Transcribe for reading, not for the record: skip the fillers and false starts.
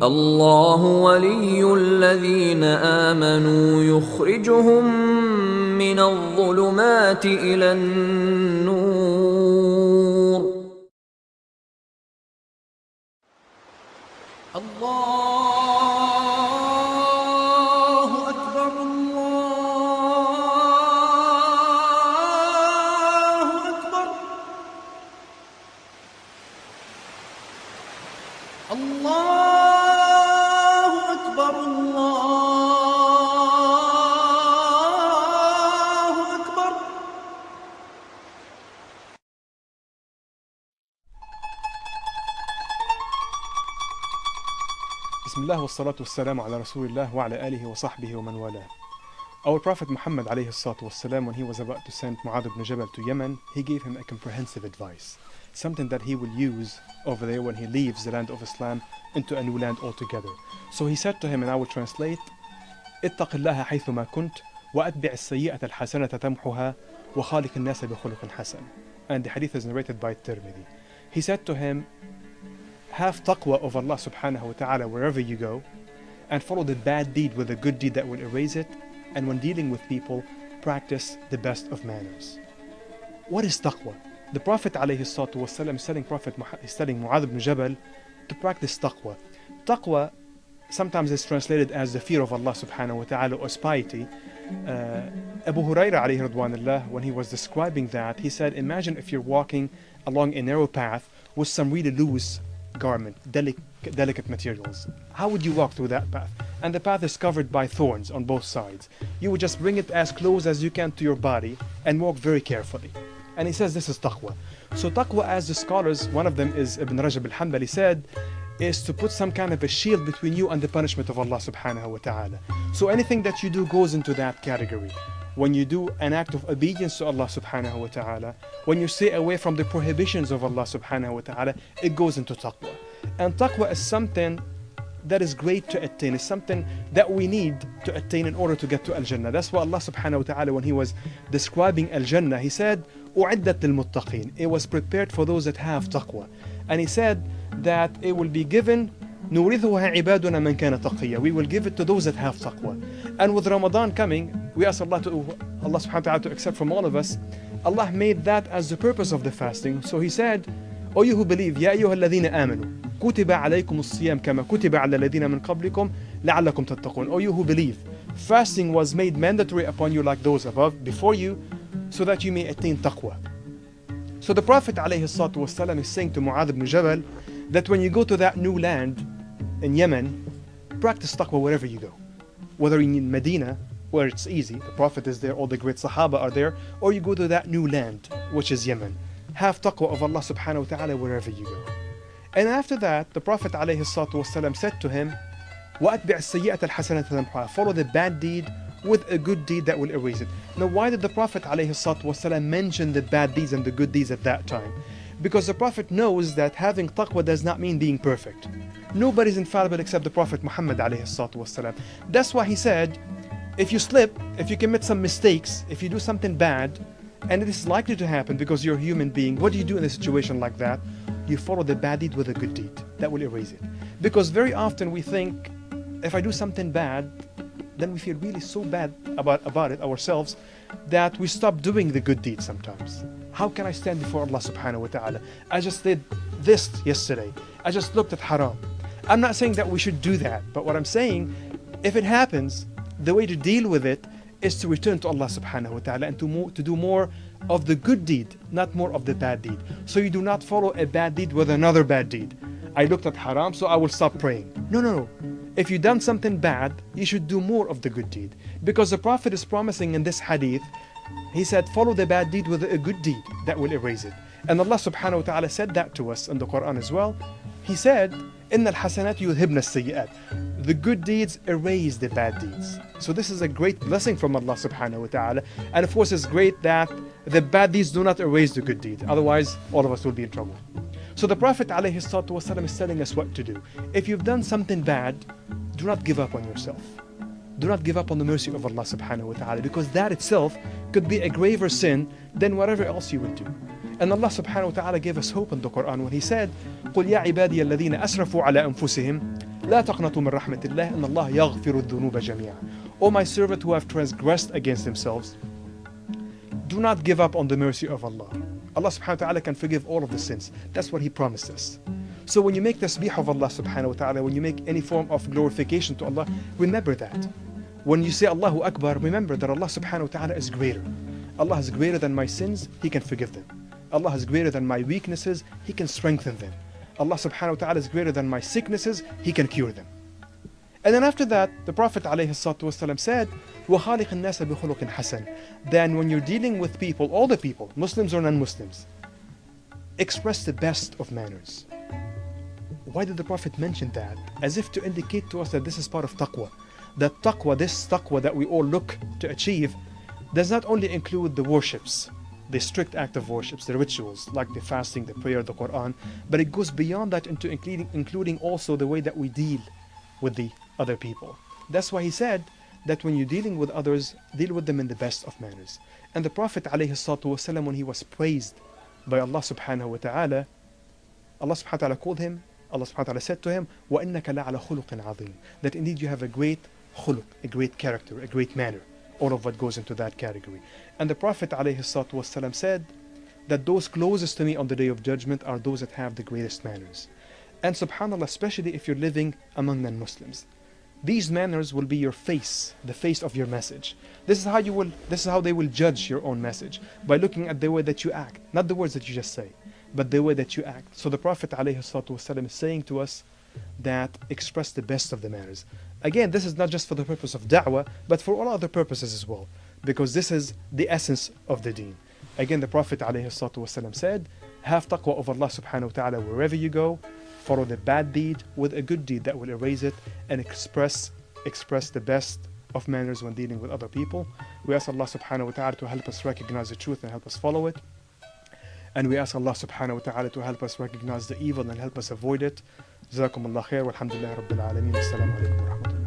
الله ولي الذين آمنوا يخرجهم من الظلمات إلى النور. الله أكبر الله أكبر الله أكبر الله أكبر. Bismillah wassalatu wassalamu ala Rasulillah wa ala alihi wa sahbihi wa man wala. Our Prophet Muhammad alayhi salatu wassalam, when he was about to send Mu'adh ibn Jabal to Yemen, he gave him a comprehensive advice, something that he will use over there when he leaves the land of Islam into a new land altogether. So he said to him, and I will translate, اتق الله حيثما كنت وأتبع السيئة الحسنة تمحها وخالق الناس بخلق حسن. And the hadith is narrated by Tirmidhi. He said to him, have taqwa of Allah subhanahu wa ta'ala wherever you go, and follow the bad deed with a good deed that will erase it, and when dealing with people, practice the best of manners. What is taqwa? The Prophet alayhi salatu wasalam is telling Mu'adh ibn Jabal to practice taqwa. Taqwa sometimes is translated as the fear of Allah subhanahu wa ta'ala or piety. Abu Hurairah alayhi radwanullah, when he was describing that, he said, imagine if you're walking along a narrow path with some really loose garment, delicate materials. How would you walk through that path? And the path is covered by thorns on both sides. You would just bring it as close as you can to your body and walk very carefully. And he says this is taqwa. So taqwa, as the scholars, one of them is Ibn Rajab al-Hanbali, said, is to put some kind of a shield between you and the punishment of Allah subhanahu wa ta'ala. So anything that you do goes into that category. When you do an act of obedience to Allah subhanahu wa ta'ala, when you stay away from the prohibitions of Allah subhanahu wa ta'ala, it goes into taqwa. And taqwa is something that is great to attain. It's something that we need to attain in order to get to Al-Jannah. That's why Allah subhanahu wa ta'ala, when he was describing Al-Jannah, he said, أُعِدَّتْ لِلْمُتَّقِينَ. It was prepared for those that have taqwa. And he said that it will be given, نُورِثُهَا عِبَادُنَا مَنْ كَانَ تَقِيًّا. We will give it to those that have taqwa. And with Ramadan coming, we ask Allah subhanahu wa ta'ala to accept from all of us. Allah made that as the purpose of the fasting. So he said, O you who believe, يَا أَيُّهَا الَّذِينَ آمَنُوا كُتِبَ عَلَيْكُمُ الصِّيَامُ كَمَا كُتِبَ عَلَى الَّذِينَ مِنْ قَبْلِكُمْ لَعَلَّكُمْ تَتَّقُونَ. O you who believe, fasting was made mandatory upon you like those above before you, so that you may attain taqwa. So the Prophet ﷺ is saying to Mu'adh ibn Jabal that when you go to that new land in Yemen, practice taqwa wherever you go. Whether you're in Medina, where it's easy, the Prophet is there, all the great Sahaba are there, or you go to that new land, which is Yemen. Have taqwa of Allah subhanahu wa ta'ala wherever you go. And after that, the Prophet ﷺ said to him, وَأَتْبِعْ السَّيِّئَةَ الْحَسَنَةَ تَمْحُهَا. Follow the bad deed with a good deed that will erase it. Now, why did the Prophet ﷺ mention the bad deeds and the good deeds at that time? Because the Prophet knows that having taqwa does not mean being perfect. Nobody's infallible except the Prophet Muhammad ﷺ. That's why he said, if you slip, if you commit some mistakes, if you do something bad, and it is likely to happen because you're a human being, what do you do in a situation like that? You follow the bad deed with a good deed that will erase it. Because very often we think, if I do something bad, then we feel really so bad about it ourselves that we stop doing the good deed sometimes. How can I stand before Allah subhanahu wa ta'ala? I just did this yesterday. I just looked at haram. I'm not saying that we should do that, but what I'm saying, if it happens, the way to deal with it is to return to Allah subhanahu wa ta'ala and to do more of the good deed, not more of the bad deed. So you do not follow a bad deed with another bad deed. I looked at haram, so I will stop praying. No. If you've done something bad, you should do more of the good deed. Because the Prophet is promising in this hadith, he said, follow the bad deed with a good deed that will erase it. And Allah subhanahu wa ta'ala said that to us in the Quran as well. He said, إِنَّ الْحَسَنَاتِ يُذْهِبْنَ السَّيِّئَاتِ. The good deeds erase the bad deeds. So this is a great blessing from Allah subhanahu wa ta'ala. And of course it's great that the bad deeds do not erase the good deed. Otherwise, all of us will be in trouble. So the Prophet ﷺ is telling us what to do. If you've done something bad, do not give up on yourself. Do not give up on the mercy of Allah subhanahu wa ta'ala, because that itself could be a graver sin than whatever else you would do. And Allah subhanahu wa ta'ala gave us hope in the Quran when He said, قُلْ يَا عِبَادِيَ الَّذِينَ أَسْرَفُوا عَلَىٰ أَنفُسِهِمْ لا تقنطوا من رحمة الله إن الله يغفر الذنوب جميعا. O my servant who have transgressed against themselves, do not give up on the mercy of Allah. Allah subhanahu wa ta'ala can forgive all of the sins. That's what He promised us. So when you make tasbih of Allah subhanahu wa ta'ala, when you make any form of glorification to Allah, remember that. When you say Allahu Akbar, remember that Allah subhanahu wa ta'ala is greater. Allah is greater than my sins, He can forgive them. Allah is greater than my weaknesses, He can strengthen them. Allah subhanahu wa ta'ala is greater than my sicknesses, He can cure them. And then after that, the Prophet ﷺ said, وَخَالِقِ النَّاسَ بِخُلُقٍ حَسَنٍ. Then when you're dealing with people, all the people, Muslims or non-Muslims, express the best of manners. Why did the Prophet mention that? As if to indicate to us that this is part of taqwa. That taqwa, this taqwa that we all look to achieve, does not only include the worships, the strict act of worships, the rituals, like the fasting, the prayer, the Quran, but it goes beyond that into including also the way that we deal with the other people. That's why he said that when you're dealing with others, deal with them in the best of manners. And the Prophet ﷺ, when he was praised by Allah subhanahu wa ta'ala, Allah subhanahu wa ta'ala called him, Allah subhanahu wa ta'ala said to him, وَإِنَّكَ لَعَلَى خُلُقٍ عَظِيمٍ. That indeed you have a great khuluq, a great character, a great manner. All of what goes into that category. And the Prophet ﷺ said that those closest to me on the Day of Judgment are those that have the greatest manners. And subhanAllah, especially if you're living among non-Muslims, these manners will be your face, the face of your message. This is how they will judge your own message, by looking at the way that you act, not the words that you just say, but the way that you act. So the Prophet ﷺ is saying to us that express the best of the manners. Again, this is not just for the purpose of da'wah, but for all other purposes as well, because this is the essence of the deen. Again, the Prophet ﷺ said, have taqwa of Allah subhanahu wa ta'ala wherever you go, follow the bad deed with a good deed that will erase it, and express the best of manners when dealing with other people. We ask Allah subhanahu wa ta'ala to help us recognize the truth and help us follow it. And we ask Allah subhanahu wa ta'ala to help us recognize the evil and help us avoid it. جزاكم الله خير والحمد لله رب العالمين. السلام عليكم ورحمة الله.